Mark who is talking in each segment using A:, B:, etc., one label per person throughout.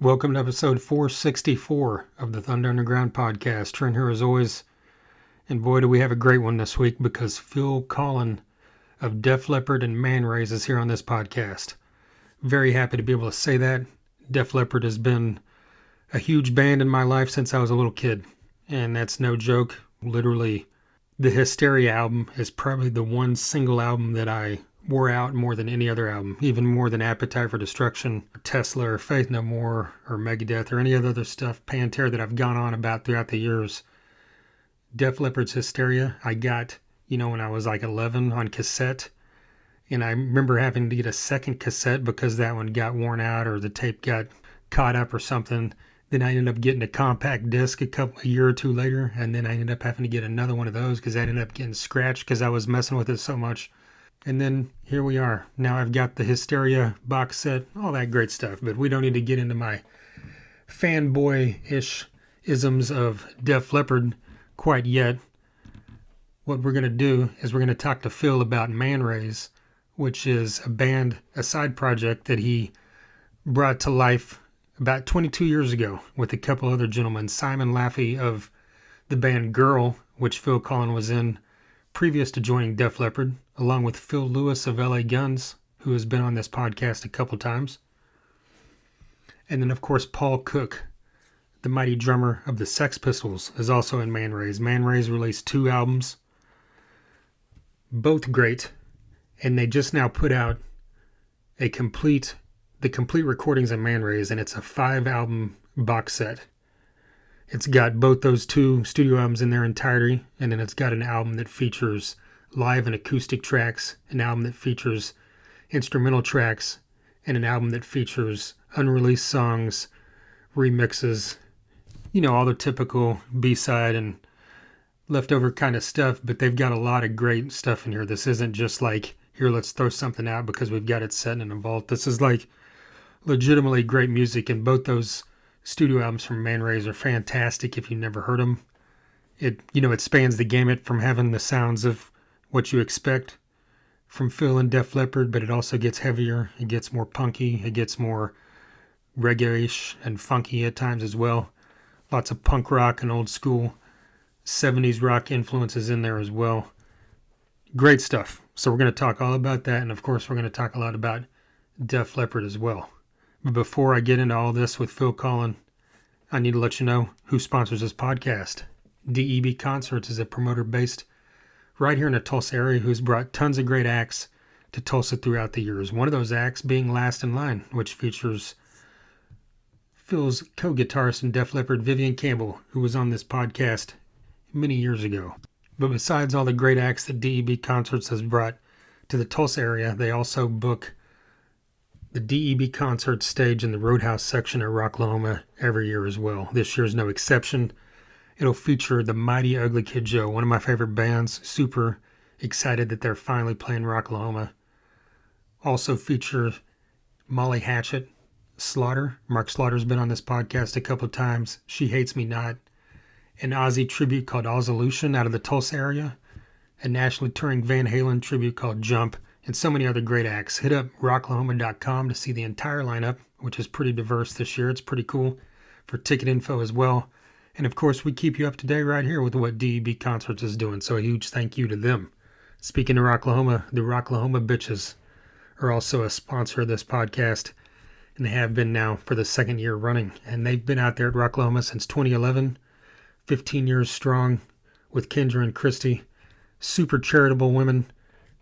A: Welcome to episode 464 of the Thunder Underground podcast. Trent here as always, and boy do we have a great one this week because Phil Collen of Def Leppard and Manraze is here on this podcast. Very happy to be able to say that. Def Leppard has been a huge band in my life since I was a little kid, and that's no joke. Literally, the Hysteria album is probably the one single album that I wore out more than any other album, even more than Appetite for Destruction, or Tesla, or Faith No More, or Megadeth, or any other stuff, Pantera, that I've gone on about throughout the years. Def Leppard's Hysteria, I got, when I was like 11 on cassette, and I remember having to get a second cassette because that one got worn out or the tape got caught up or something. Then I ended up getting a compact disc a year or two later, and then I ended up having to get another one of those because I ended up getting scratched because I was messing with it so much. And then here we are. Now I've got the Hysteria box set, all that great stuff, but we don't need to get into my fanboy-ish isms of Def Leppard quite yet. What we're going to do is we're going to talk to Phil about Manraze, which is a side project that he brought to life about 22 years ago with a couple other gentlemen. Simon Laffey of the band Girl, which Phil Collen was in previous to joining Def Leppard, along with Phil Lewis of LA Guns, who has been on this podcast a couple times. And then, of course, Paul Cook, the mighty drummer of the Sex Pistols, is also in Manraze. Manraze released 2 albums, both great, and they just now put out the complete recordings of Manraze, and it's a 5-album box set. It's got both those 2 studio albums in their entirety, and then it's got an album that features live and acoustic tracks, an album that features instrumental tracks, and an album that features unreleased songs, remixes, all the typical B-side and leftover kind of stuff, but they've got a lot of great stuff in here. This isn't just like, here, let's throw something out because we've got it set in a vault. This is like legitimately great music, and both those studio albums from Manraze are fantastic if you've never heard them. It spans the gamut from having the sounds of what you expect from Phil and Def Leppard, but it also gets heavier, it gets more punky, it gets more reggae-ish and funky at times as well. Lots of punk rock and old school 70s rock influences in there as well. Great stuff. So we're going to talk all about that, and of course we're going to talk a lot about Def Leppard as well. But before I get into all this with Phil Collen, I need to let you know who sponsors this podcast. DEB Concerts is a promoter based right here in the Tulsa area who's brought tons of great acts to Tulsa throughout the years. One of those acts being Last in Line, which features Phil's co-guitarist in Def Leppard, Vivian Campbell, who was on this podcast many years ago. But besides all the great acts that DEB Concerts has brought to the Tulsa area, they also book the DEB Concert stage in the Roadhouse section at Rocklahoma every year as well. This year's no exception. It'll feature the mighty Ugly Kid Joe, one of my favorite bands. Super excited that they're finally playing Rocklahoma. Also feature Molly Hatchet, Slaughter. Mark Slaughter's been on this podcast a couple times. She Hates Me Not. An Ozzy tribute called Ozolution out of the Tulsa area. A nationally touring Van Halen tribute called Jump. And so many other great acts. Hit up rocklahoma.com to see the entire lineup, which is pretty diverse this year. It's pretty cool, for ticket info as well. And of course, we keep you up to date right here with what DEB Concerts is doing, so a huge thank you to them. Speaking of Rocklahoma, the Rocklahoma Bitches are also a sponsor of this podcast, and they have been now for the 2nd year running. And they've been out there at Rocklahoma since 2011, 15 years strong with Kendra and Christy. Super charitable women.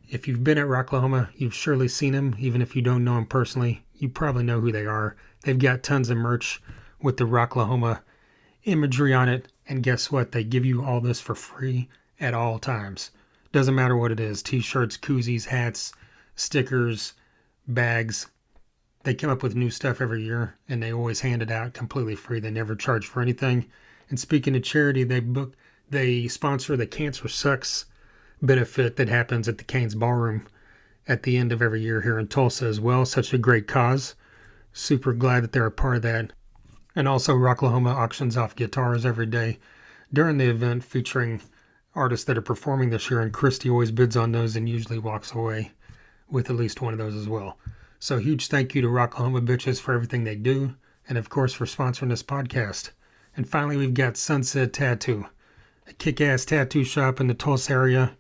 A: If you've been at Rocklahoma, you've surely seen them. Even if you don't know them personally, you probably know who they are. They've got tons of merch with the Rocklahoma imagery on it. And guess what? They give you all this for free at all times. Doesn't matter what it is. T-shirts, koozies, hats, stickers, bags. They come up with new stuff every year, and they always hand it out completely free. They never charge for anything. And speaking of charity, they sponsor the Cancer Sucks benefit that happens at the Canes Ballroom at the end of every year here in Tulsa as well. Such a great cause. Super glad that they're a part of that. And also Rocklahoma auctions off guitars every day during the event, featuring artists that are performing this year, and Christy always bids on those and usually walks away with at least one of those as well. So huge thank you to Rocklahoma Bitches for everything they do. and of course for sponsoring this podcast. And finally, we've got Sunset Tattoo, a kick-ass tattoo shop in the Tulsa area.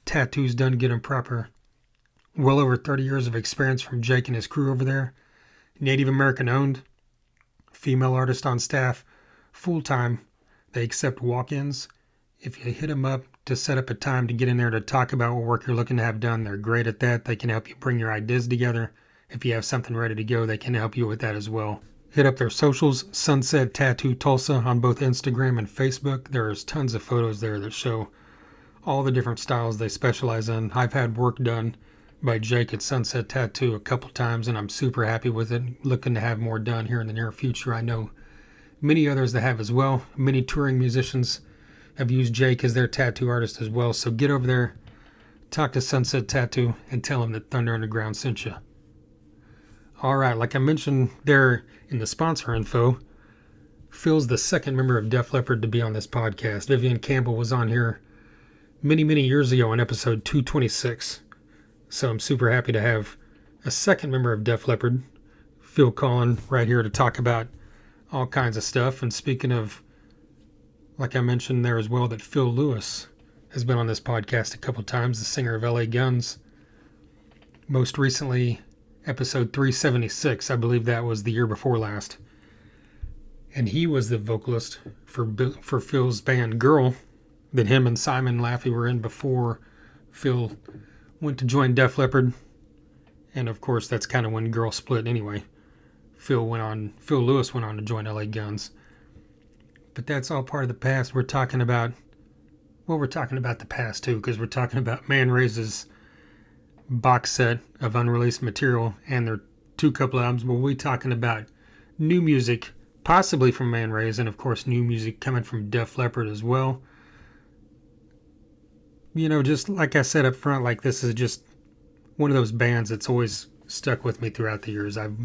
A: Tattoos done good and proper. Well over 30 years of experience from Jake and his crew over there. Native American owned. Female artist on staff. Full-time. They accept walk-ins. If you hit them up to set up a time to get in there to talk about what work you're looking to have done, they're great at that. They can help you bring your ideas together. If you have something ready to go, they can help you with that as well. Hit up their socials, Sunset Tattoo Tulsa, on both Instagram and Facebook. There's tons of photos there that show all the different styles they specialize in. I've had work done by Jake at Sunset Tattoo a couple times, and I'm super happy with it. Looking to have more done here in the near future. I know many others that have as well. Many touring musicians have used Jake as their tattoo artist as well. So get over there, talk to Sunset Tattoo, and tell them that Thunder Underground sent you. Alright, like I mentioned there in the sponsor info, Phil's the second member of Def Leppard to be on this podcast. Vivian Campbell was on here many years ago on episode 226. So I'm super happy to have a second member of Def Leppard, Phil Collen, right here to talk about all kinds of stuff. And speaking of, like I mentioned there as well, that Phil Lewis has been on this podcast a couple times, the singer of LA Guns. Most recently, episode 376, I believe that was the year before last. And he was the vocalist for Phil's band Girl that him and Simon Laffey were in before Phil went to join Def Leppard. And of course, that's kind of when Girl split anyway. Phil Lewis went on to join LA Guns. But that's all part of the past. We're talking about the past too, because we're talking about Manraze's box set of unreleased material and their couple albums. But we'll be talking about new music, possibly from Manraze, and of course new music coming from Def Leppard as well. You know, just like I said up front, like this is just one of those bands that's always stuck with me throughout the years. I've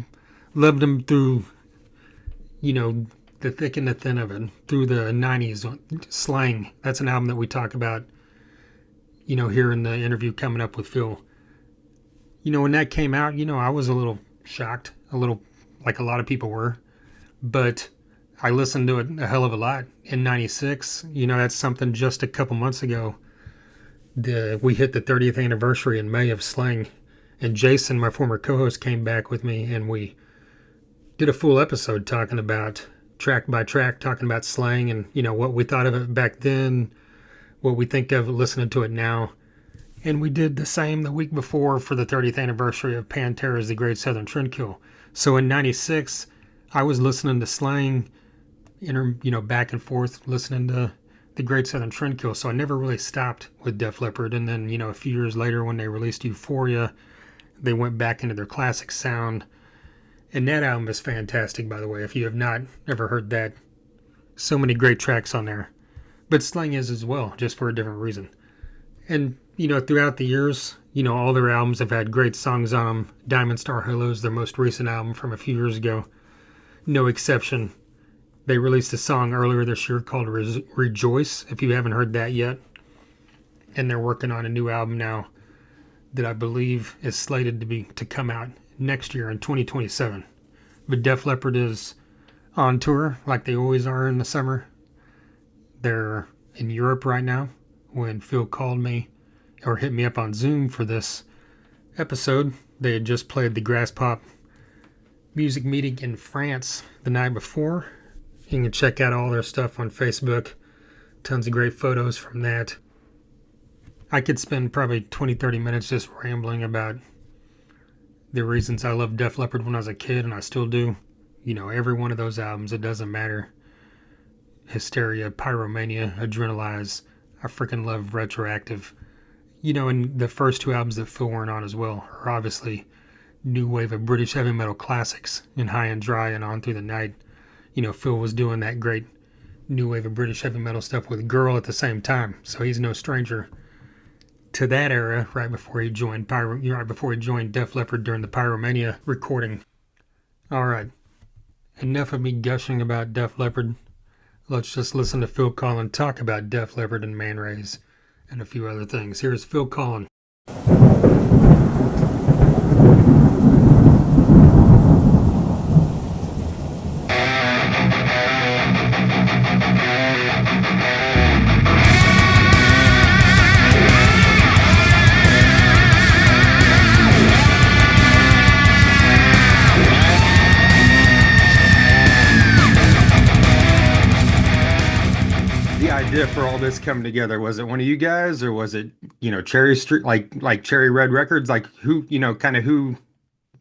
A: loved them through, you know, the thick and the thin of it, through the 90s. Slang, that's an album that we talk about, you know, here in the interview coming up with Phil. You know, when that came out, you know, I was a little shocked, a little like a lot of people were, but I listened to it a hell of a lot in 96. You know, that's something just a couple months ago. We hit the 30th anniversary in May of Slang, and Jason, my former co-host, came back with me, and we did a full episode talking about track by track, talking about Slang and, you know, what we thought of it back then, what we think of listening to it now. And we did the same the week before for the 30th anniversary of Pantera's The Great Southern Trendkill. So in 96, I was listening to Slang, you know, back and forth, listening to The Great Southern Trendkill. So I never really stopped with Def Leppard. And then, you know, a few years later when they released Euphoria, they went back into their classic sound. And that album is fantastic, by the way, if you have not ever heard that. So many great tracks on there. But Slang is as well, just for a different reason. And, you know, throughout the years, you know, all their albums have had great songs on them. Diamond Star Hello's their most recent album from a few years ago. No exception. They released a song earlier this year called Rejoice, if you haven't heard that yet. And they're working on a new album now that I believe is slated to come out next year in 2027. But Def Leppard is on tour like they always are in the summer. They're in Europe right now. When Phil called me or hit me up on Zoom for this episode, they had just played the Grass Pop music meeting in France the night before. You can check out all their stuff on Facebook. Tons of great photos from that. I could spend probably 20-30 minutes just rambling about the reasons I loved Def Leppard when I was a kid, and I still do. You know, every one of those albums, it doesn't matter. Hysteria, Pyromania, Adrenalize. I freaking love Retroactive. You know, and the first two albums that Phil weren't on as well are obviously new wave of British heavy metal classics in High and Dry and On Through the Night. You know, Phil was doing that great new wave of British heavy metal stuff with Girl at the same time, so he's no stranger to that era. Right before he joined Def Leppard during the Pyromania recording. All right, enough of me gushing about Def Leppard. Let's just listen to Phil Collen talk about Def Leppard and Manraze and a few other things. Here's Phil Collen. idea for all this coming together? Was it one of you guys, or was it, Cherry Street, like Cherry Red Records? Like who, kind of who?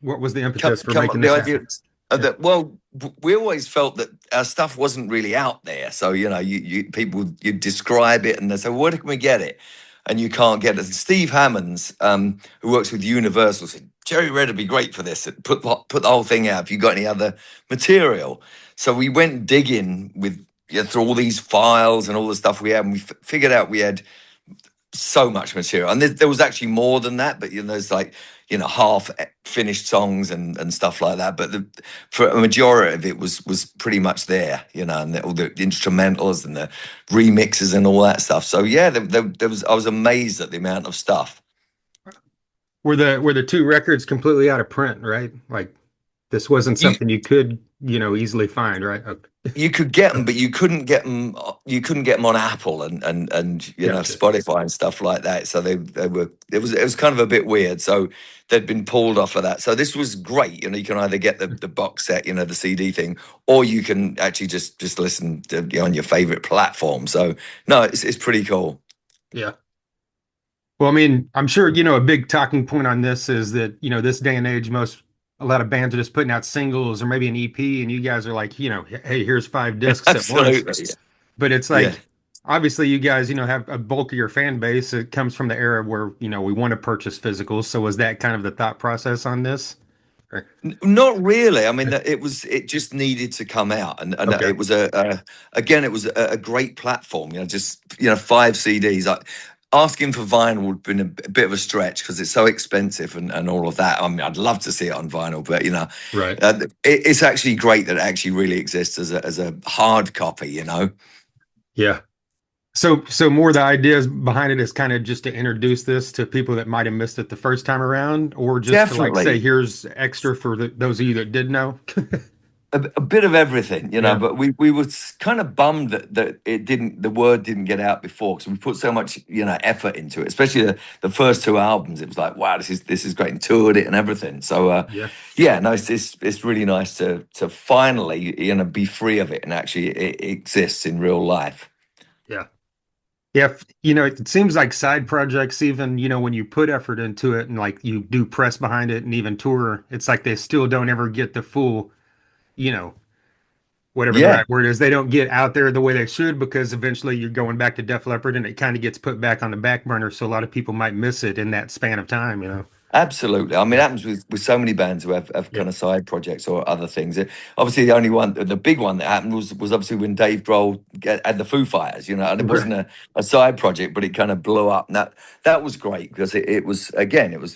A: What was the impetus for
B: Come up
A: making
B: with the
A: this
B: idea
A: happen? Yeah.
B: that, well, we always felt that our stuff wasn't really out there. So, you people, you describe it and they say, well, where can we get it? And you can't get it. Steve Hammonds, who works with Universal, said, Jerry Red would be great for this. Put the whole thing out if you got any other material. So we went digging with, through all these files and all the stuff we had, and we figured out we had so much material, and there was actually more than that, but there's like half finished songs and stuff like that, but for a majority of it was pretty much there, and all the instrumentals and the remixes and all that stuff. So yeah, there was, I was amazed at the amount of stuff.
A: Were the two records completely out of print, right? Like this wasn't
B: you
A: something you could, easily find, right? Okay.
B: you could get them, but you couldn't get them. You couldn't get them on Apple and
A: Gotcha.
B: Spotify and stuff like that. So they were, it was kind of a bit weird. So they'd been pulled off of that. So this was great. You can either get the box set, the CD thing, or you can actually just listen to, on your favorite platform. So no, it's pretty cool.
A: Yeah. Well, I mean, I'm sure, a big talking point on this is that, this day and age, a lot of bands are just putting out singles or maybe an EP, and you guys are like, hey, here's 5 discs at once.
B: Absolutely.
A: But it's
B: Yeah.
A: like, obviously, you guys, have a bulk of your fan base. It comes from the era where, we want to purchase physicals. So was that kind of the thought process on this?
B: Not really. I mean, it just needed to come out, and
A: Okay.
B: it was again, it was a great platform. Just 5 CDs. Asking for vinyl would have been a bit of a stretch because it's so expensive and all of that. I mean, I'd love to see it on vinyl, but
A: Right.
B: it's actually great that it actually really exists as a hard copy.
A: Yeah. So more the ideas behind it is kind of just to introduce this to people that might have missed it the first time around, or just to like say,
B: Definitely.
A: here's extra for those of you that did know.
B: A bit of everything,
A: Yeah.
B: but we were kind of bummed that the word didn't get out before, because we put so much effort into it, especially the first two albums. It was like, wow, this is great, and toured it and everything. So
A: Yeah.
B: yeah, no, it's really nice to finally be free of it, and actually it exists in real life.
A: Yeah. Yeah. It seems like side projects, even, when you put effort into it and like you do press behind it and even tour, it's like they still don't ever get the full, you know, whatever the
B: Yeah.
A: right word is. They don't get out there the way they should because eventually you're going back to Def Leppard and it kind of gets put back on the back burner. So a lot of people might miss it in that span of time.
B: Absolutely. I mean, it
A: Yeah.
B: happens with so many bands who have
A: Yeah.
B: kind of side projects or other things. Obviously, the only one, the big one that happened was obviously when Dave Grohl had the Foo Fighters, and it
A: Right.
B: wasn't a side project, but it kind of blew up. And that was great because it was, again, it was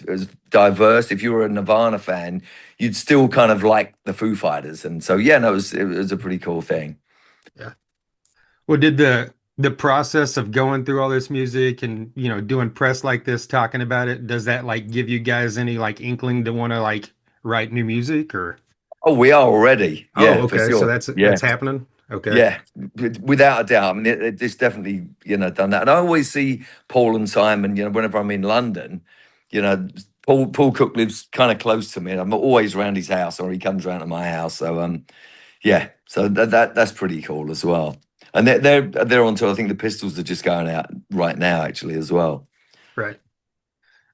B: diverse. If you were a Nirvana fan, you'd still kind of like the Foo Fighters. And so, yeah, no, it was a pretty cool thing.
A: Yeah. Well, did the process of going through all this music and doing press like this, talking about it, does that like give you guys any like inkling to want to like write new music or?
B: Oh, we are already.
A: Oh,
B: Yeah, for
A: okay. So
B: sure.
A: that's
B: Yeah.
A: happening. Okay.
B: Yeah, without a doubt. I mean, it's definitely done that, and I always see Paul and Simon. Whenever I'm in London, you know, Paul Cook lives kind of close to me. I'm always around his house, or he comes around to my house. So yeah, so that's pretty cool as well. And they're onto, I think, the Pistols are just going out right now actually as well.
A: Right.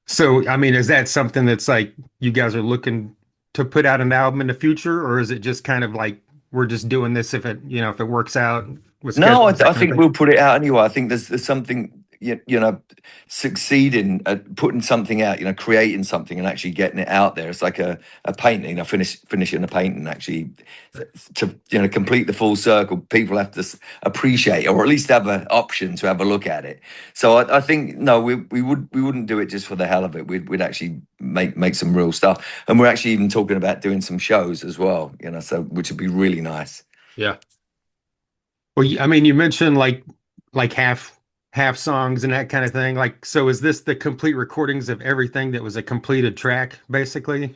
A: So, I mean, is that something that's like you guys are looking to put out an album in the future, or is it just kind of like we're just doing this if it works out with
B: No,
A: schedules, that
B: I
A: kind of
B: think
A: thing?
B: we'll put it out anyway. I think there's something succeeding at putting something out, creating something and actually getting it out there. It's like a painting. Finishing a painting actually to complete the full circle. People have to appreciate it, or at least have an option to have a look at it. So I think no, we wouldn't do it just for the hell of it. We'd actually make some real stuff, and we're actually even talking about doing some shows as well. So which would be really nice.
A: Yeah. Well, I mean, you mentioned like half songs and that kind of thing. Like, so is this the complete recordings of everything that was a completed track, basically?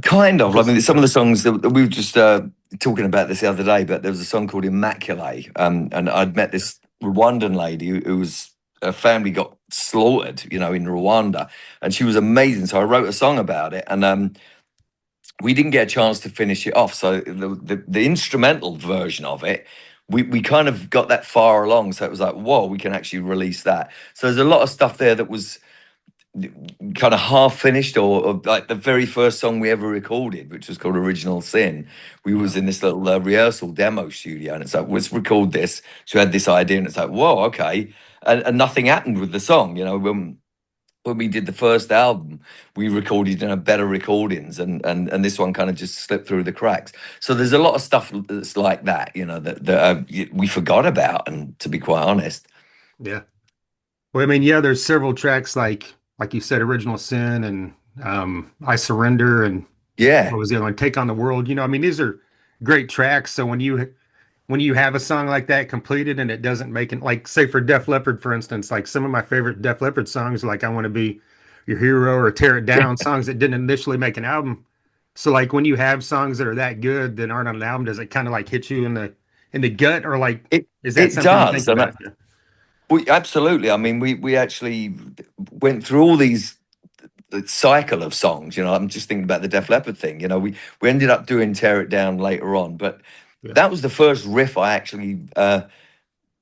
B: Kind of. I
A: Just
B: mean, some of the songs that we were just talking about this the other day, but there was a song called Immaculate, and I'd met this Rwandan lady who was, her family got slaughtered, in Rwanda, and she was amazing. So I wrote a song about it, and we didn't get a chance to finish it off. So the instrumental version of it we kind of got that far along, so it was like, whoa, we can actually release that. So there's a lot of stuff there that was kind of half finished, or like the very first song we ever recorded, which was called Original Sin. We
A: Yeah.
B: was in this little rehearsal demo studio, and it's like, let's record this. So we had this idea, and it's like, whoa, okay. And nothing happened with the song, you know. When we did the first album, we recorded in a better recordings, and this one kind of just slipped through the cracks. So there's a lot of stuff that's like that, you know, that we forgot about, and to be quite honest.
A: Yeah. Well, I mean, yeah, there's several tracks like you said, Original Sin and I Surrender and what
B: Yeah.
A: was the other one? Take on the World. I mean, these are great tracks. So when you have a song like that completed and it doesn't make it, like say for Def Leppard, for instance, like some of my favorite Def Leppard songs, like I Want to Be Your Hero or Tear It Down, songs that didn't initially make an album. So like when you have songs that are that good that aren't on an album, does it kind of like hit you in the gut, or like
B: it
A: is that
B: it
A: something you think
B: does, and
A: about?
B: we absolutely. I mean, we actually went through all these the cycle of songs. You know, I'm just thinking about the Def Leppard thing. You know, we ended up doing Tear It Down later on, but
A: Yeah.
B: that was the first riff I actually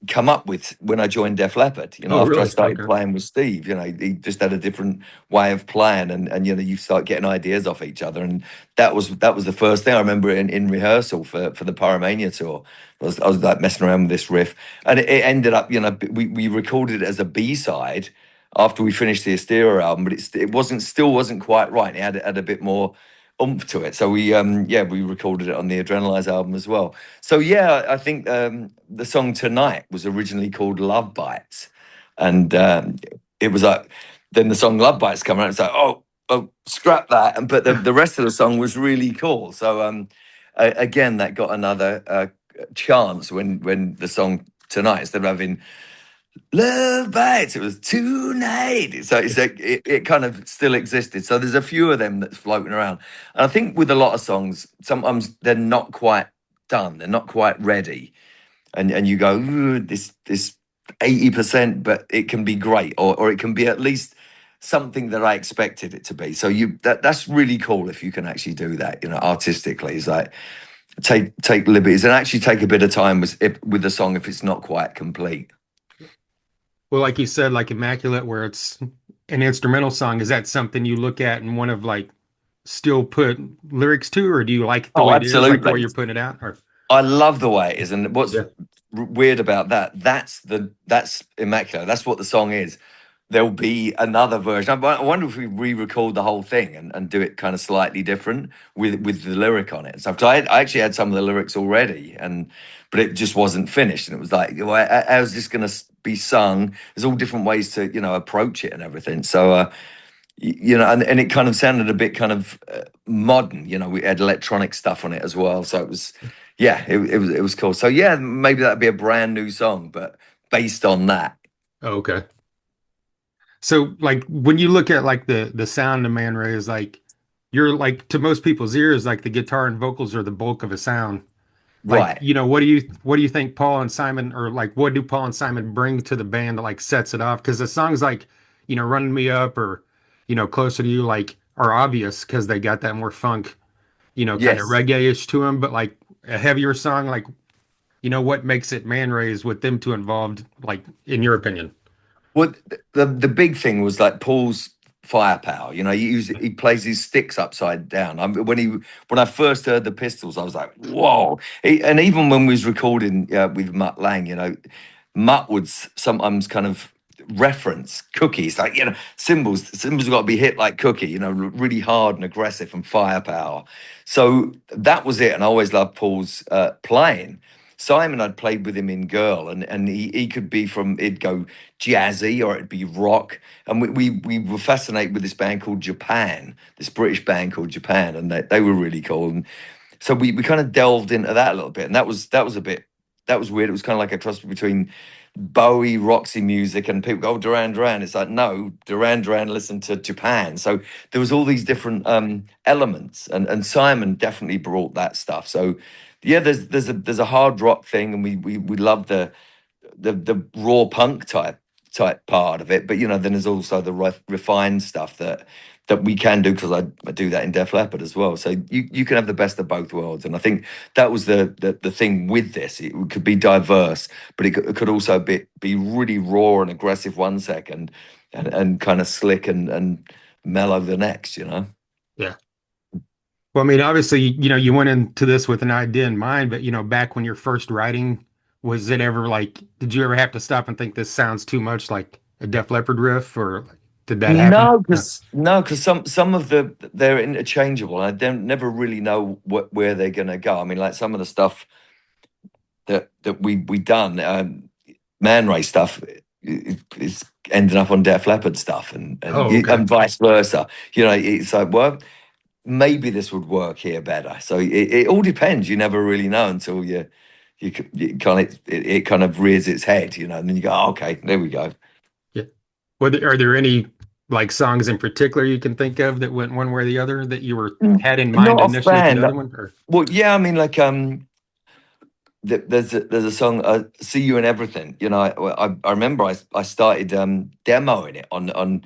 B: come up with when I joined Def Leppard. You know,
A: Oh,
B: after I
A: really?
B: started
A: Okay.
B: playing with Steve, you know, he just had a different way of playing, and you know, you start getting ideas off each other, and that was the first thing I remember in rehearsal for the Pyromania tour. I was like messing around with this riff, and it ended up, you know, we recorded it as a B side after we finished the Hysteria album, but it wasn't still wasn't quite right. It had a bit more oomph to it. So we recorded it on the Adrenalize album as well. So yeah, I think the song Tonight was originally called Love Bites, and it was like then the song Love Bites come out. It's like oh scrap that, and but the rest of the song was really cool. So again, that got another chance when the song Tonight, instead of having Love Bites, it was Tonight. So it's like it kind of still existed. So there's a few of them that's floating around. And I think with a lot of songs, sometimes they're not quite done. They're not quite ready. And you go, "Ooh, this 80%, but it can be great, or it can be at least something that I expected it to be." So that's really cool if you can actually do that, you know, artistically. It's like take liberties and actually take a bit of time with the song if it's not quite complete.
A: Well, like you said, like Immaculate, where it's an instrumental song, is that something you look at and want to like still put lyrics to, or do you like it the
B: Oh,
A: way it is, like the way
B: absolutely.
A: you're putting it out? Or
B: I love the way it is, and what's
A: yeah,
B: weird about that's immaculate. That's what the song is. There'll be another version. I wonder if we re-record the whole thing and do it kind of slightly different with the lyric on it and stuff. 'Cause I actually had some of the lyrics already, and but it just wasn't finished, and it was like, well, how's this going to be sung? There's all different ways to approach it and everything. So you know, and it kind of sounded a bit kind of modern. You know, we had electronic stuff on it as well, so it was, yeah, it was cool. So yeah, maybe that'd be a brand new song, but based on that.
A: oh, okay. So like when you look at like the sound of Man Ray is like you're like to most people's ears, like the guitar and vocals are the bulk of a sound. Like,
B: Right.
A: what do you think Paul and Simon, or like what do Paul and Simon bring to the band that like sets it off? Because the songs like, Running Me Up or, Closer to You, like are obvious because they got that more funk, kind of
B: Yes.
A: reggae-ish to them. But like a heavier song, like, what makes it Man Rays with them two involved, like in your opinion?
B: Well, the big thing was like Paul's firepower. You know, he plays his sticks upside down. When I first heard the Pistols, I was like, whoa! And even when we was recording with Mutt Lang, you know, Mutt would sometimes kind of reference cookies, like cymbals. Cymbals have got to be hit like cookie. You know, really hard and aggressive and firepower. So that was it. And I always loved Paul's playing. Simon, I'd played with him in Girl, and he could be he'd go jazzy or it'd be rock. And we were fascinated with this band called Japan, this British band called Japan, and they were really cool. And so we kind of delved into that a little bit, and that was a bit that was weird. It was kind of like a cross between Bowie, Roxy music, and people go, oh, Duran Duran. It's like, no, Duran Duran listened to Japan. So there was all these different elements, and Simon definitely brought that stuff. So yeah, there's a hard rock thing, and we love the raw punk type part of it, but then there's also the refined stuff that we can do, because I do that in Def Leppard as well. So you can have the best of both worlds, and I think that was the thing with this. It could be diverse, but it could also be really raw and aggressive one second, and kind of slick and mellow the next. You know.
A: Yeah. Well, I mean, obviously, you went into this with an idea in mind, but back when you're first writing, was it ever like, did you ever have to stop and think this sounds too much like a Def Leppard riff, or did that happen? Yeah.
B: No, because some of they're interchangeable. I don't never really know where they're gonna go. I mean, like some of the stuff that we done, Manraze stuff is ending up on Def Leppard stuff,
A: Oh, okay.
B: and vice versa. You know, it's like, well, maybe this would work here better. So it all depends. You never really know until you kind of it kind of rears its head, you know, and then you go, oh, okay, there we go.
A: Yeah. Are there any like songs in particular you can think of that went one way or the other that you were had in mind
B: Not
A: initially for the
B: offhand.
A: other one? Or
B: Well, yeah, I mean, like there's a song, "See You in Everything." You know, I remember I started demoing it on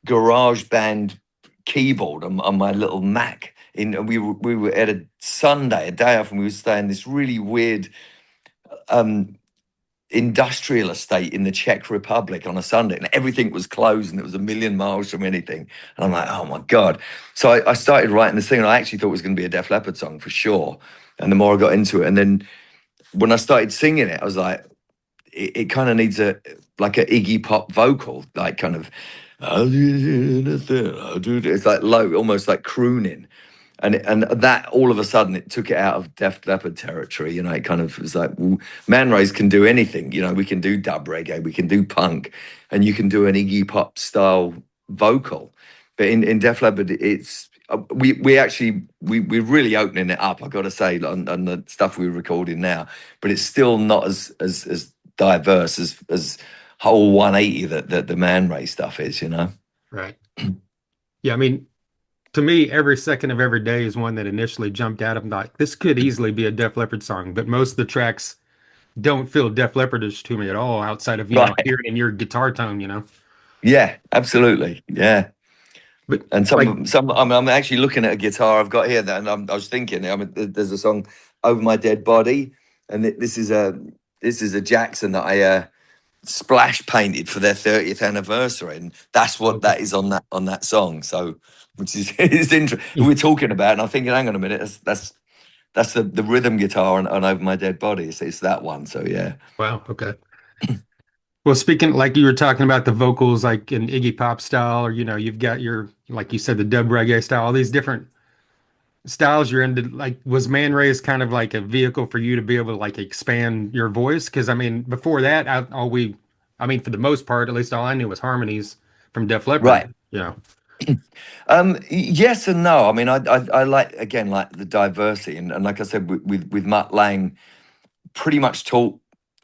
B: GarageBand keyboard on my little Mac. We were at a Sunday, a day off, and we were staying in this really weird um, industrial estate in the Czech Republic on a Sunday, and everything was closed, and it was a million miles from anything. And I'm like, oh my god! So I started writing this thing, and I actually thought it was going to be a Def Leppard song for sure. And the more I got into it, and then when I started singing it, I was like, it kind of needs a like a Iggy Pop vocal, like kind of, I'll do anything, I'll do this. It's like low, almost like crooning. And that all of a sudden it took it out of Def Leppard territory. You know, it kind of was like, well, Manraze can do anything. You know, we can do dub reggae, we can do punk, and you can do an Iggy Pop style vocal. But in Def Leppard, it's we actually we're really opening it up. I got to say, on the stuff we're recording now, but it's still not as diverse as whole 180 that the Man stuff is. You know.
A: right. Yeah, I mean, to me, every second of every day is one that initially jumped out. I'm like, this could easily be a Def Leppard song, but most of the tracks don't feel Def Leppardish to me at all, outside of
B: Right.
A: hearing in your guitar tone.
B: Yeah. Absolutely. Yeah.
A: But
B: And
A: like,
B: I'm actually looking at a guitar I've got here, that, and I was thinking, I mean, there's a song, "Over My Dead Body," and this is a Jackson that I splash painted for their 30th anniversary, and that's what
A: okay,
B: that is on that song. So, which is is interesting. We're talking about, and I'm thinking, hang on a minute, that's the rhythm guitar on "Over My Dead Body." It's that one. So yeah,
A: wow, okay. Well, speaking like you were talking about the vocals, like in Iggy Pop style, or you've got your, like you said, the dub reggae style, all these different styles you're into. Like, was Man Ray's kind of like a vehicle for you to be able to like expand your voice? Because I mean, before that, I mean, for the most part, at least all I knew was harmonies from Def Leppard.
B: right.
A: Yeah.
B: Yes and no. I mean, I like, again, like the diversity, and like I said, with Mutt Lang, pretty much taught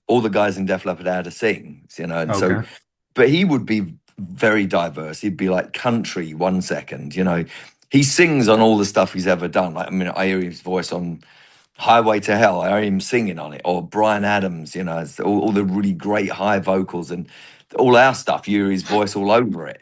B: all the guys in Def Leppard how to sing, you know, and so,
A: Okay.
B: but he would be very diverse. He'd be like country one second, you know. He sings on all the stuff he's ever done. Like, I mean, I hear his voice on Highway to Hell. I hear him singing on it, or Brian Adams, you know, it's all the really great high vocals, and all our stuff. You hear his voice all over it.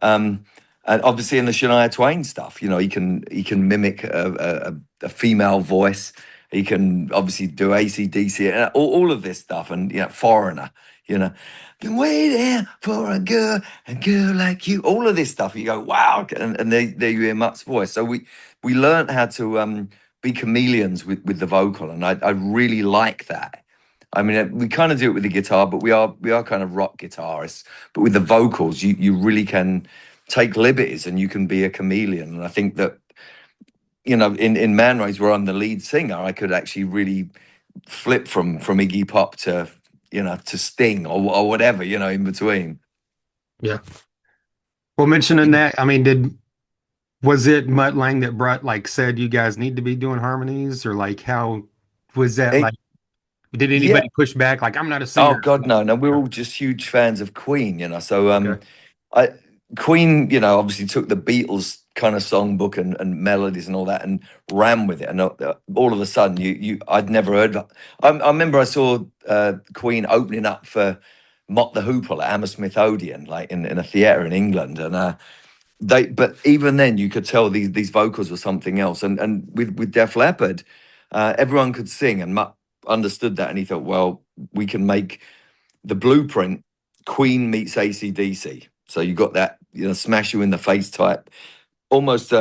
B: Um, and obviously in the Shania Twain stuff, you know, he can mimic a female voice. He can obviously do AC/DC and all of this stuff, and Foreigner, you know, been waiting for a girl like you. All of this stuff, you go, wow, and there you hear Mutt's voice. So we learned how to be chameleons with the vocal, and I really like that. I mean, we kind of do it with the guitar, but we are kind of rock guitarists. But with the vocals, you really can take liberties, and you can be a chameleon. And I think that, in Manraze, where I'm the lead singer, I could actually really flip from Iggy Pop to to Sting, or whatever, in between.
A: Yeah. Well, mentioning that, I mean, was it Mutt Lang that said you guys need to be doing harmonies, or like how was that
B: It,
A: like? Did
B: yeah.
A: anybody push back? Like, I'm not a
B: Oh
A: singer.
B: God, no, no. We're all just huge fans of Queen, So
A: Okay.
B: I Queen, obviously took the Beatles kind of songbook and melodies and all that, and ran with it. And all of a sudden, I'd never heard. I remember I saw Queen opening up for Mott the Hoople at Hammersmith Odeon, like in a theatre in England, and but even then you could tell these vocals were something else. And with Def Leppard, everyone could sing, and Mutt understood that, and he thought, well, we can make the blueprint Queen meets AC/DC. So you got that, smash you in the face type, almost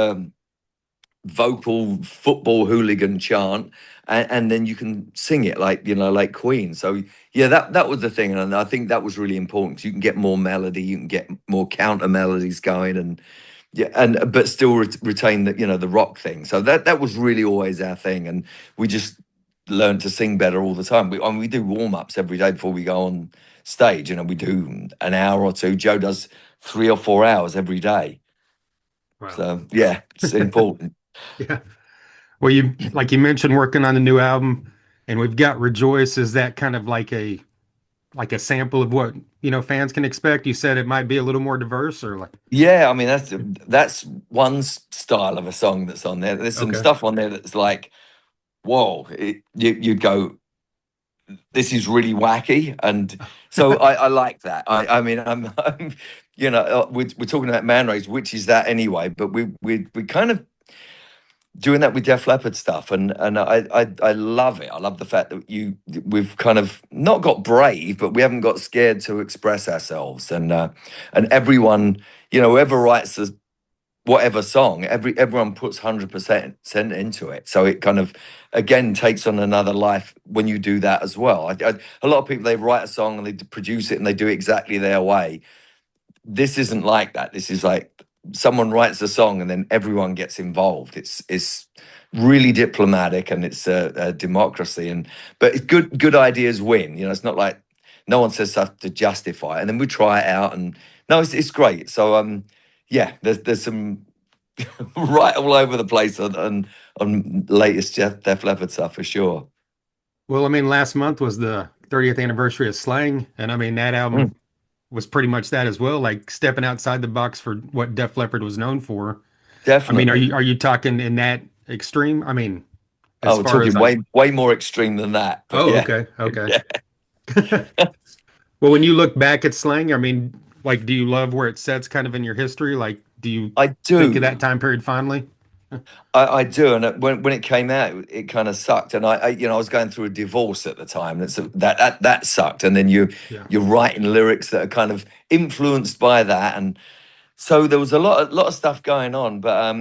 B: vocal football hooligan chant, and then you can sing it like, like Queen. So yeah, that was the thing, and I think that was really important because you can get more melody, you can get more counter melodies going, and yeah, and but still retain the, the rock thing. So that was really always our thing, and we just learned to sing better all the time. We do warm-ups every day before we go on stage. We do an hour or two. Joe does 3 or 4 hours every day.
A: Wow.
B: So yeah, it's important.
A: Yeah. Well, like you mentioned working on the new album, and we've got Rejoice. Is that kind of like a sample of what, fans can expect? You said it might be a little more diverse or like
B: Yeah, I mean that's one style of a song that's on there. There's some
A: okay.
B: stuff on there that's like, whoa, you'd go, this is really wacky, and so I like that. I mean, I'm we're talking about Manraze, which is that anyway, but we kind of doing that with Def Leppard stuff, and I love it. I love the fact that we've kind of not got brave, but we haven't got scared to express ourselves, and everyone, whoever writes whatever song, everyone puts 100% into it. So it kind of again takes on another life when you do that as well. A lot of people, they write a song and they produce it and they do it exactly their way. This isn't like that. This is like someone writes a song and then everyone gets involved. It's really diplomatic, and it's a democracy, but it's good ideas win. It's not like no one says stuff to justify it, and then we try it out, and no, it's great. So yeah, there's some right all over the place on latest Def Leppard stuff for sure.
A: Well, I mean, last month was the 30th anniversary of Slang, and I mean that
B: Mm,
A: album was pretty much that as well, like stepping outside the box for what Def Leppard was known for. I mean,
B: definitely.
A: are you talking in that extreme? I mean, as
B: Oh, we're
A: far as
B: talking
A: like,
B: way more extreme than that, but
A: oh,
B: yeah,
A: okay, okay.
B: yeah,
A: Well, when you look back at Slang, I mean, like, do you love where it sets kind of in your history? Like, do you
B: I
A: think of
B: do.
A: that time period fondly?
B: I do, and when it came out, it kind of sucked. And I was going through a divorce at the time. That sucked. And then
A: Yeah.
B: you're writing lyrics that are kind of influenced by that, and so there was a lot of stuff going on. But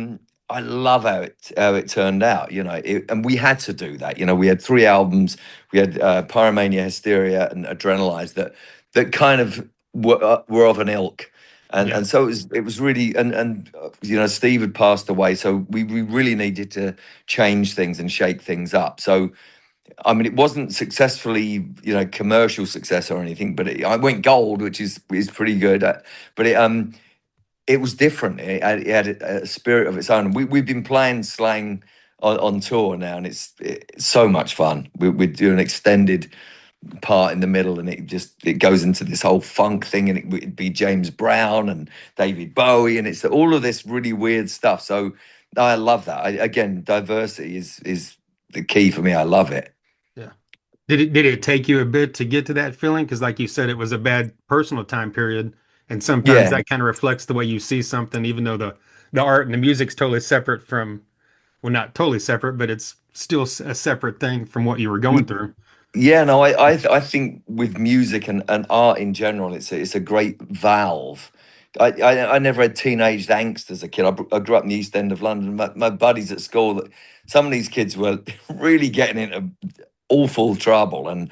B: I love how it turned out. And we had to do that. We had 3 albums. We had Pyromania, Hysteria, and Adrenalize that kind of were of an ilk. And
A: Yeah.
B: and so it was really, and Steve had passed away, so we really needed to change things and shake things up. So I mean, it wasn't successfully, commercial success or anything, but I went gold, which is pretty good. But it was different. It had a spirit of its own. We've been playing Slang on tour now, and it's so much fun. We're doing extended part in the middle, and it goes into this whole funk thing, and it'd be James Brown and David Bowie, and it's all of this really weird stuff. So I love that. Again, diversity is the key for me. I love it.
A: Yeah. Did it take you a bit to get to that feeling? Because, like you said, it was a bad personal time period, and sometimes
B: Yeah.
A: that kind of reflects the way you see something, even though the art and the music's totally separate from, well, not totally separate, but it's still a separate thing from what you were going through.
B: Yeah, no, I think with music and art in general, it's a great valve. I never had teenage angst as a kid. I grew up in the East End of London. My buddies at school, some of these kids were really getting into awful trouble, and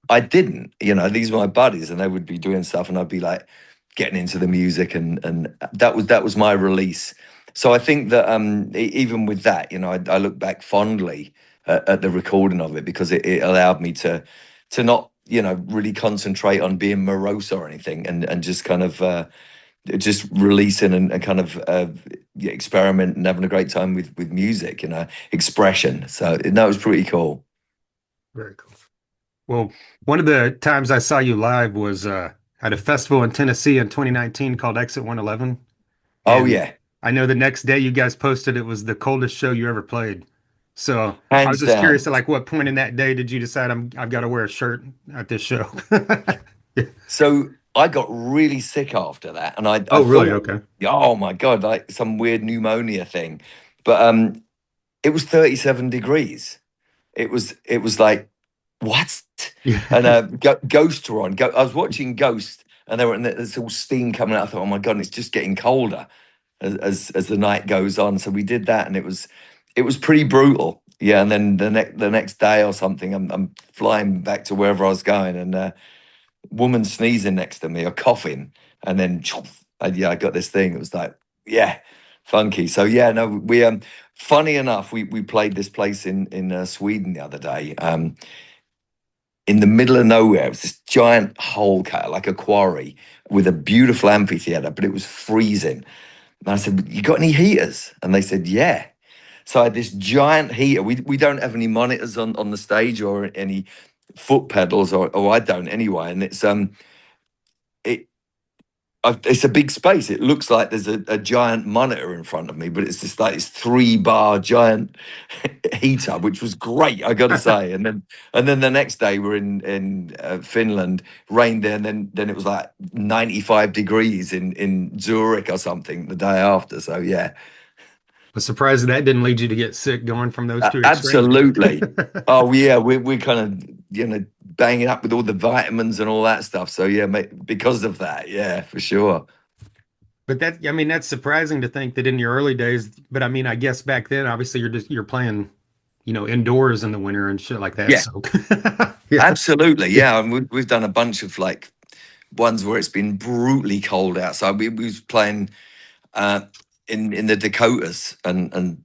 B: I didn't. These were my buddies, and they would be doing stuff, and I'd be like getting into the music, and that was my release. So I think that even with that, I look back fondly at the recording of it because it allowed me to not really concentrate on being morose or anything, and just kind of just releasing and kind of yeah, experiment and having a great time with music, expression. So that was pretty cool.
A: Very cool. Well, one of the times I saw you live was at a festival in Tennessee in 2019 called Exit 111.
B: Oh
A: And
B: yeah,
A: I know the next day you guys posted it was the coldest show you ever played. So I was
B: hands
A: just curious
B: down.
A: at like what point in that day did you decide I've got to wear a shirt at this show? Yeah.
B: So I got really sick after that, and I
A: Oh, really?
B: thought,
A: Okay.
B: oh my God, like some weird pneumonia thing. But it was 37 degrees. It was like, what?
A: Yeah.
B: And Ghost were on. I was watching Ghost, and they were, and there's all steam coming out. I thought, oh my God, and it's just getting colder as the night goes on. So we did that, and it was pretty brutal. Yeah, and then the next day or something, I'm flying back to wherever I was going, and woman sneezing next to me or coughing, and then yeah, I got this thing. It was like, yeah, funky. So yeah, no, we funny enough, we played this place in Sweden the other day. In the middle of nowhere, it was this giant hole cut like a quarry with a beautiful amphitheater, but it was freezing. And I said, "You got any heaters?" And they said, "Yeah." So I had this giant heater. We don't have any monitors on the stage or any foot pedals, or I don't anyway. And it it's a big space. It looks like there's a giant monitor in front of me, but it's just like this 3 bar giant heater, which was great, I got to say. And then the next day we're in Finland, rained there, and then it was like 95 degrees in Zurich or something the day after. So yeah,
A: I'm surprised that didn't lead you to get sick going from those two extremes.
B: absolutely. Oh yeah, we're kind of banging up with all the vitamins and all that stuff. So yeah, mate, because of that, yeah, for sure.
A: But that, I mean, that's surprising to think that in your early days, but I mean, I guess back then, obviously you're playing, indoors in the winter and shit like that.
B: Yeah,
A: So yeah.
B: absolutely.
A: Yeah.
B: Yeah, and we've done a bunch of like ones where it's been brutally cold outside. We was playing uh, in the Dakotas, and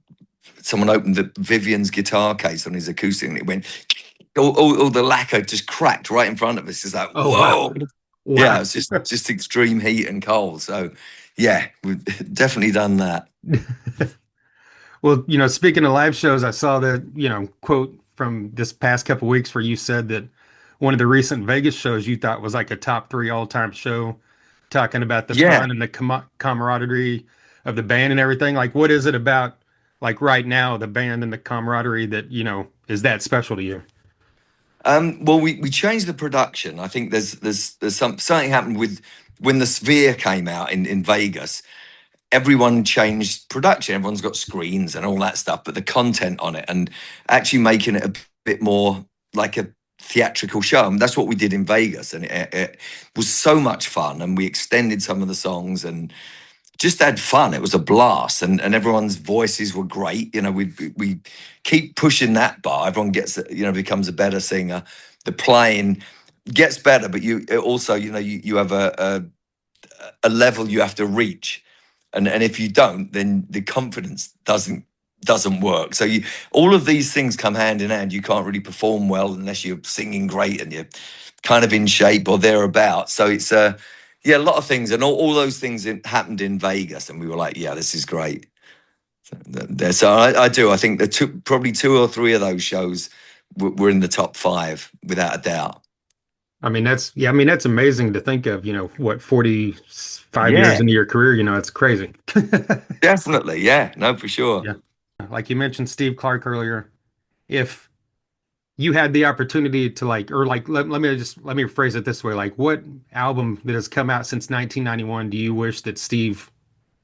B: someone opened the Vivian's guitar case on his acoustic, and it went all the lacquer just cracked right in front of us. It's like,
A: Oh, wow.
B: whoa. Yeah,
A: Wow.
B: it's just extreme heat and cold. So yeah, we've definitely done that.
A: Well, speaking of live shows, I saw the, quote from this past couple weeks where you said that one of the recent Vegas shows you thought was like a top three all-time show, talking about the
B: Yeah.
A: fun and the camaraderie of the band and everything. Like, what is it about, like right now, the band and the camaraderie that, is that special to you?
B: Well, we changed the production. I think there's something happened with when the Sphere came out in Vegas. Everyone changed production. Everyone's got screens and all that stuff, but the content on it and actually making it a bit more like a theatrical show. And that's what we did in Vegas, and it was so much fun. And we extended some of the songs and just had fun. It was a blast, and everyone's voices were great. We keep pushing that bar. Everyone gets becomes a better singer. The playing gets better, but you also you have a level you have to reach, and if you don't, then the confidence doesn't work. So all of these things come hand in hand. You can't really perform well unless you're singing great and you're kind of in shape or thereabouts. So it's yeah, a lot of things, and all those things happened in Vegas, and we were like, yeah, this is great. So I do. I think probably two or three of those shows were in the top five without a doubt.
A: I mean, yeah, I mean, that's amazing to think of, what, 45 years
B: Yeah,
A: into your career, it's crazy.
B: definitely. Yeah, no, for sure.
A: Yeah. Like you mentioned Steve Clark earlier. If you had the opportunity to like, or like, let me phrase it this way. Like, what album that has come out since 1991 do you wish that Steve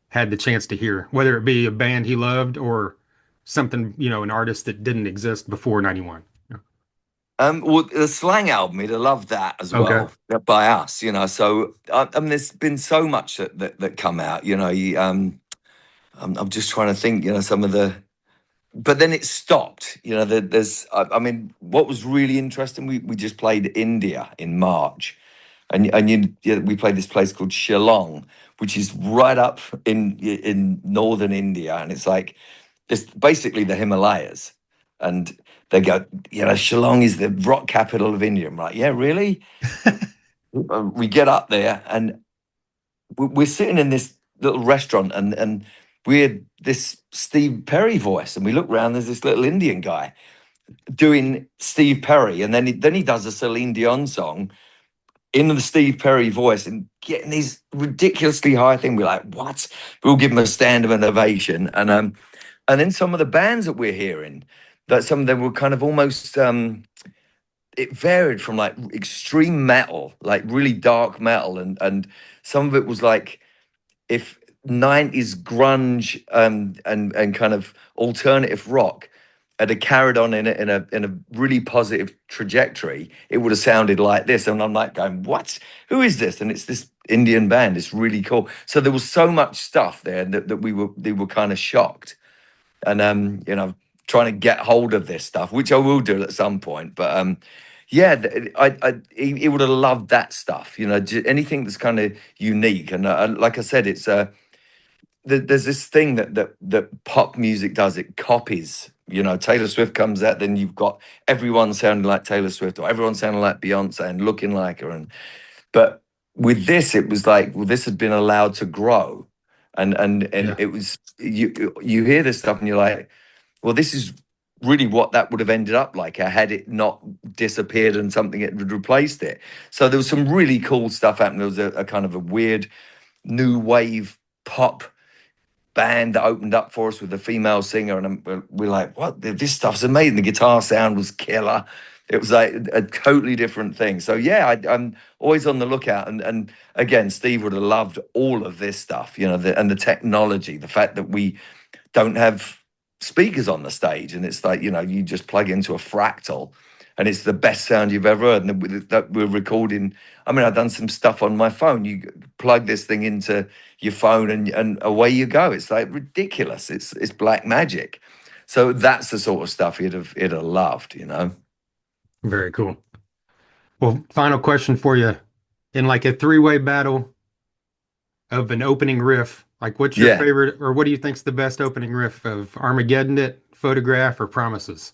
A: had the chance to hear, whether it be a band he loved or something, an artist that didn't exist before 91?
B: Well, the Slang album, he'd have loved that as
A: Okay.
B: well by us, So I mean, there's been so much that come out, I'm just trying to think, some of the, but then it stopped. I mean, what was really interesting, we just played India in March, we played this place called Shillong, which is right up in northern India, and it's like it's basically the Himalayas. And they go, Shillong is the rock capital of India. I'm like, yeah, really? We get up there, and we're sitting in this little restaurant, and we had this Steve Perry voice, and we look around. There's this little Indian guy doing Steve Perry, and then he does a Celine Dion song in the Steve Perry voice and getting these ridiculously high thing. We're like, what? We'll give him a stand of ovation. And then some of the bands that we're hearing, that some of them were kind of almost it varied from like extreme metal, like really dark metal, and some of it was like if 90s grunge and kind of alternative rock had carried on in a really positive trajectory, it would have sounded like this. And I'm like going, what? Who is this? And it's this Indian band. It's really cool. So there was so much stuff there that they were kind of shocked. And trying to get hold of this stuff, which I will do at some point. But yeah, he would have loved that stuff. Anything that's kind of unique. And like I said, it's there's this thing that pop music does. It copies. Taylor Swift comes out, then you've got everyone sounding like Taylor Swift, or everyone sounding like Beyonce and looking like her. But with this, it was like, well, this had been allowed to grow, and
A: Yeah.
B: it was you hear this stuff and you're like, well, this is really what that would have ended up like had it not disappeared and something had replaced it. So there was some really cool stuff happening. There was a kind of a weird new wave pop band that opened up for us with a female singer, and we're like, what? This stuff's amazing. The guitar sound was killer. It was like a totally different thing. So yeah, I'm always on the lookout. And again, Steve would have loved all of this stuff, and the technology, the fact that we don't have speakers on the stage, and it's like, you just plug into a fractal and it's the best sound you've ever heard. And that we're recording. I mean, I've done some stuff on my phone. You plug this thing into your phone and away you go. It's like ridiculous. It's black magic. So that's the sort of stuff he'd have loved.
A: Very cool. Well, final question for you. In like a three-way battle of an opening riff, like what's your
B: Yeah.
A: favorite, or what do you think's the best opening riff of Armageddon It, Photograph, or Promises?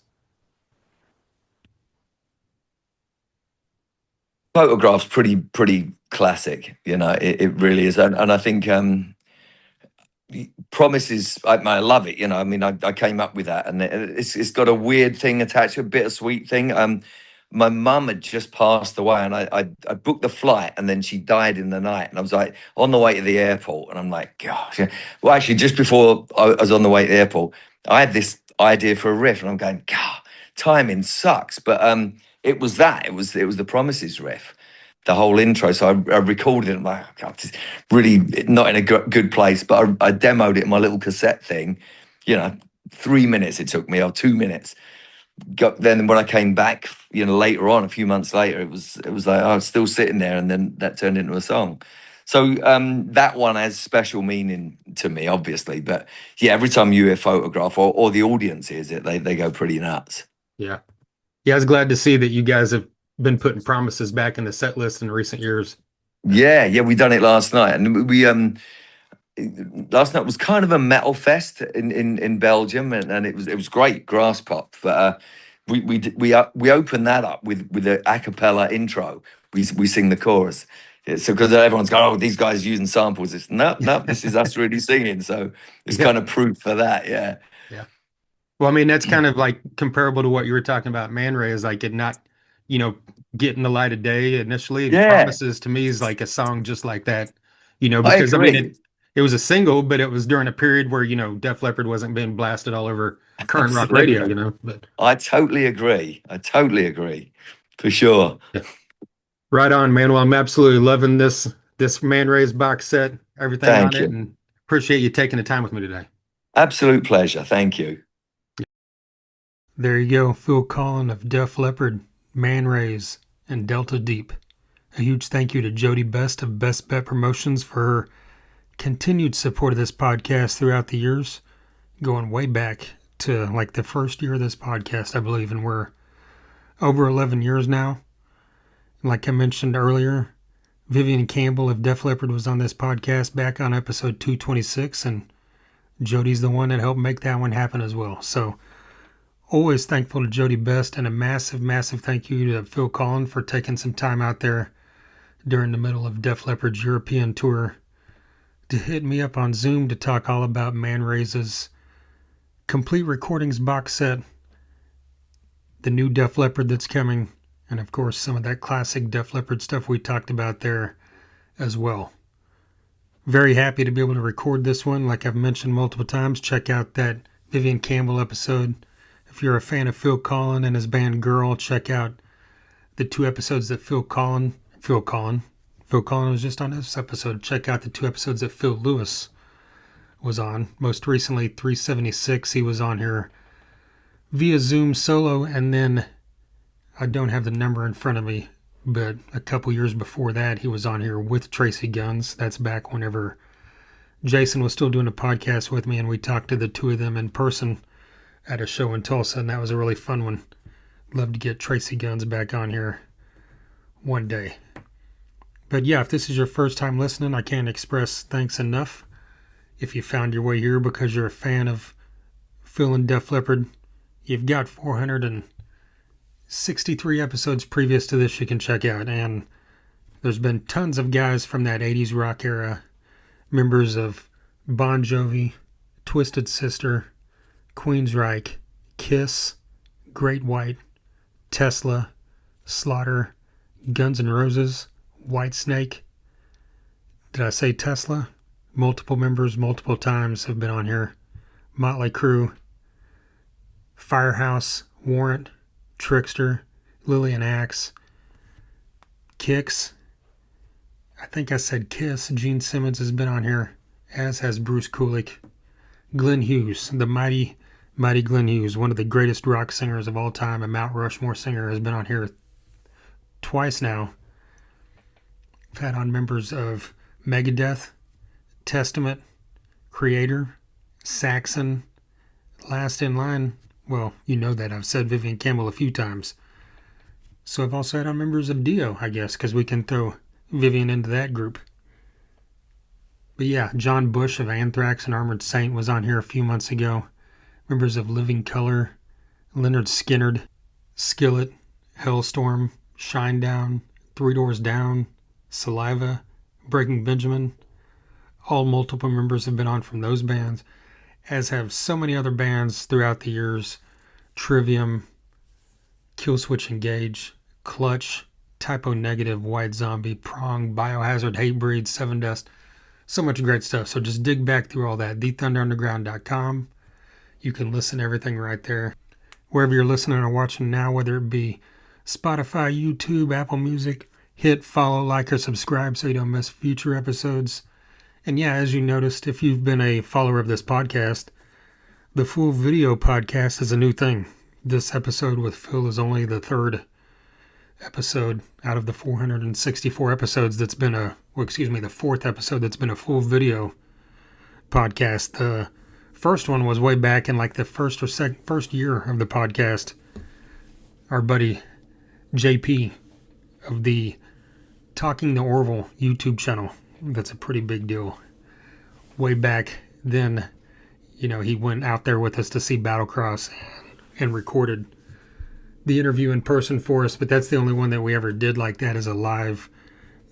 B: Photograph's pretty classic. It really is. And I think Promises, I love it. I mean, I came up with that, and it's got a weird thing attached to a bittersweet thing. My mum had just passed away, and I booked the flight, and then she died in the night, and I was like on the way to the airport, and I'm like, gosh. Well, actually, just before I was on the way to the airport, I had this idea for a riff, and I'm going, God, timing sucks, but it was the Promises riff, the whole intro. So I recorded it. I'm like, God, this is really not in a good place, but I demoed it in my little cassette thing. 3 minutes it took me, or 2 minutes. Then when I came back, later on, a few months later, it was like I was still sitting there, and then that turned into a song. So that one has special meaning to me, obviously. But yeah, every time you hear Photograph, or the audience hears it, they go pretty nuts.
A: Yeah. Yeah, I was glad to see that you guys have been putting Promises back in the set list in recent years.
B: Yeah, we done it last night, and we last night was kind of a metal fest in Belgium, and it was great, grass pop. But we opened that up with a a cappella intro. We sing the chorus. So because everyone's going, oh, these guys using samples. It's no, this is us really singing. So it's
A: Yeah.
B: kind of proof for that. Yeah.
A: Yeah. Well, I mean, that's kind of like comparable to what you were talking about, Manraze, like it not, you know, getting the light of day initially. And
B: Yeah,
A: Promises to me is like a song just like that,
B: I
A: because I mean
B: agree.
A: it was a single, but it was during a period where, Def Leppard wasn't being blasted all over current rock radio,
B: Absolutely.
A: but
B: I totally agree. For sure.
A: yeah. Right on, man. Well, I'm absolutely loving this Manraze box set, everything on
B: Thank
A: it,
B: you.
A: and appreciate you taking the time with me today.
B: Absolute pleasure. Thank you.
A: There you go, Phil Collen of Def Leppard, Manraze, and Delta Deep. A huge thank you to Jody Best of Best Bet Promotions for her continued support of this podcast throughout the years, going way back to like the first year of this podcast, I believe, and we're over 11 years now. Like I mentioned earlier, Vivian Campbell of Def Leppard was on this podcast back on episode 226, and Jody's the one that helped make that one happen as well. So, always thankful to Jody Best, and a massive, massive thank you to Phil Collen for taking some time out there during the middle of Def Leppard's European tour to hit me up on Zoom to talk all about Manraze's complete recordings box set, the new Def Leppard that's coming, and of course some of that classic Def Leppard stuff we talked about there as well. Very happy to be able to record this one. Like I've mentioned multiple times, check out that Vivian Campbell episode. If you're a fan of Phil Collen and his band Girl, check out the 2 episodes that Phil Collen was just on this episode. Check out the 2 episodes that Phil Lewis was on. Most recently, 376, he was on here via Zoom solo, and then I don't have the number in front of me, but a couple years before that, he was on here with Tracy Guns. That's back whenever Jason was still doing a podcast with me, and we talked to the 2 of them in person at a show in Tulsa, and that was a really fun one. Love to get Tracy Guns back on here one day. But yeah, if this is your first time listening, I can't express thanks enough. If you found your way here because you're a fan of Phil and Def Leppard, you've got 463 episodes previous to this you can check out, and there's been tons of guys from that 80s rock era, members of Bon Jovi, Twisted Sister, Queensryche, Kiss, Great White, Tesla, Slaughter, Guns N' Roses, Whitesnake. Did I say Tesla? Multiple members, multiple times have been on here. Motley Crue, Firehouse, Warrant, Trickster, Lillian Axe, Kix. I think I said Kiss. Gene Simmons has been on here, as has Bruce Kulick. Glenn Hughes, the mighty Glenn Hughes, one of the greatest rock singers of all time, a Mount Rushmore singer, has been on here twice now. I've had on members of Megadeth, Testament, Creator, Saxon, Last in Line. Well, you know that. I've said Vivian Campbell a few times. So I've also had on members of Dio, I guess, because we can throw Vivian into that group. But yeah, John Bush of Anthrax and Armored Saint was on here a few months ago. Members of Living Colour, Leonard Skinner, Skillet, Hellstorm, Shinedown, Three Doors Down, Saliva, Breaking Benjamin. All multiple members have been on from those bands, as have so many other bands throughout the years. Trivium, Killswitch Engage, Clutch, Typo Negative, White Zombie, Prong, Biohazard, Hatebreed, Seven Dust. So much great stuff. So just dig back through all that. TheThunderUnderground.com. You can listen to everything right there. Wherever you're listening or watching now, whether it be Spotify, YouTube, Apple Music, hit follow, like, or subscribe so you don't miss future episodes. And yeah, as you noticed, if you've been a follower of this podcast, the full video podcast is a new thing. This episode with Phil is only the 3rd episode out of the 464 episodes that's been the 4th episode that's been a full video podcast. The first one was way back in like the first year of the podcast. Our buddy JP of the Talking the Orville YouTube channel. That's a pretty big deal. Way back then, he went out there with us to see Battlecross and recorded the interview in person for us, but that's the only one that we ever did like that as a live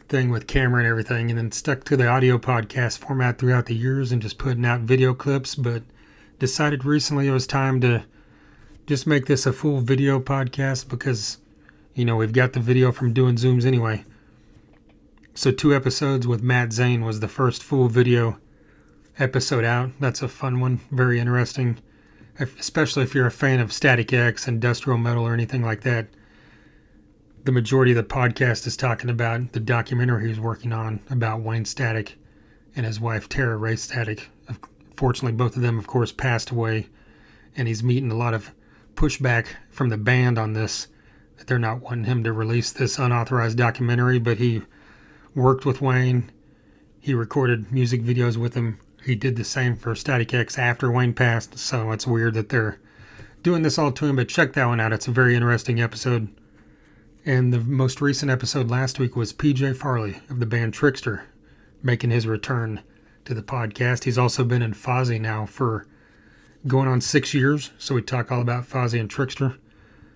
A: thing with camera and everything, and then stuck to the audio podcast format throughout the years and just putting out video clips, but decided recently it was time to just make this a full video podcast because, we've got the video from doing Zooms anyway. So 2 episodes with Matt Zane was the first full video episode out. That's a fun one, very interesting, especially if you're a fan of Static X, industrial metal, or anything like that. The majority of the podcast is talking about the documentary he's working on about Wayne Static and his wife Tara Ray Static. Fortunately, both of them, of course, passed away, and he's meeting a lot of pushback from the band on this, that they're not wanting him to release this unauthorized documentary, but he worked with Wayne. He recorded music videos with him. He did the same for Static X after Wayne passed, so it's weird that they're doing this all to him, but check that one out. It's a very interesting episode. And the most recent episode last week was PJ Farley of the band Trickster, making his return to the podcast. He's also been in Fozzy now for going on 6 years, so we talk all about Fozzy and Trickster.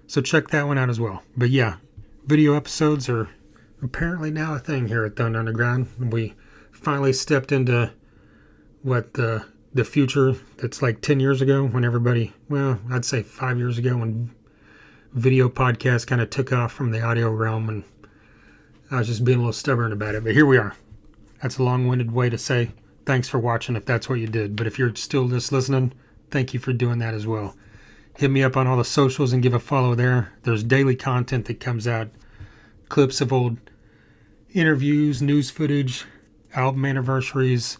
A: So check that one out as well. But yeah, video episodes are apparently now a thing here at Thunder Underground. We finally stepped into the future that's like 10 years ago when everybody, I'd say 5 years ago when video podcasts kind of took off from the audio realm, and I was just being a little stubborn about it. But here we are. That's a long-winded way to say thanks for watching if that's what you did. But if you're still just listening, thank you for doing that as well. Hit me up on all the socials and give a follow there. There's daily content that comes out clips of old interviews, news footage, album anniversaries,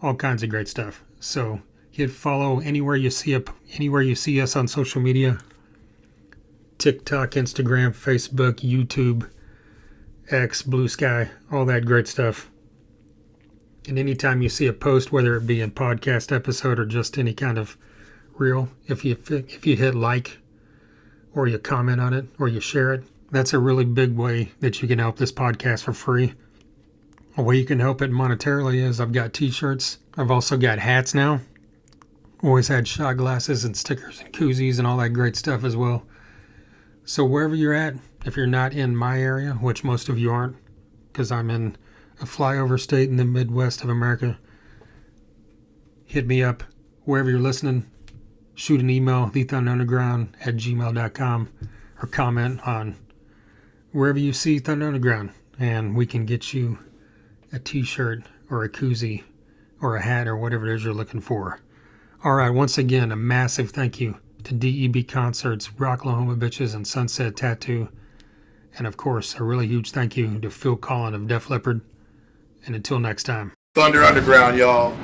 A: all kinds of great stuff. So hit follow anywhere you see us on social media. TikTok, Instagram, Facebook, YouTube, X, Blue Sky, all that great stuff. And anytime you see a post, whether it be a podcast episode or just any kind of reel, if you hit like or you comment on it or you share it, that's a really big way that you can help this podcast for free. A way you can help it monetarily is I've got t-shirts. I've also got hats now. Always had shot glasses and stickers and koozies and all that great stuff as well. So wherever you're at, if you're not in my area, which most of you aren't, because I'm in a flyover state in the Midwest of America, hit me up. Wherever you're listening, shoot an email, thethunderunderground@gmail.com, or comment on wherever you see Thunder Underground, and we can get you a t-shirt or a koozie or a hat or whatever it is you're looking for. All right, once again, a massive thank you to DEB Concerts, Rocklahoma Bitches, and Sunset Tattoo. And of course, a really huge thank you to Phil Collen of Def Leppard. And until next time.
C: Thunder Underground, y'all.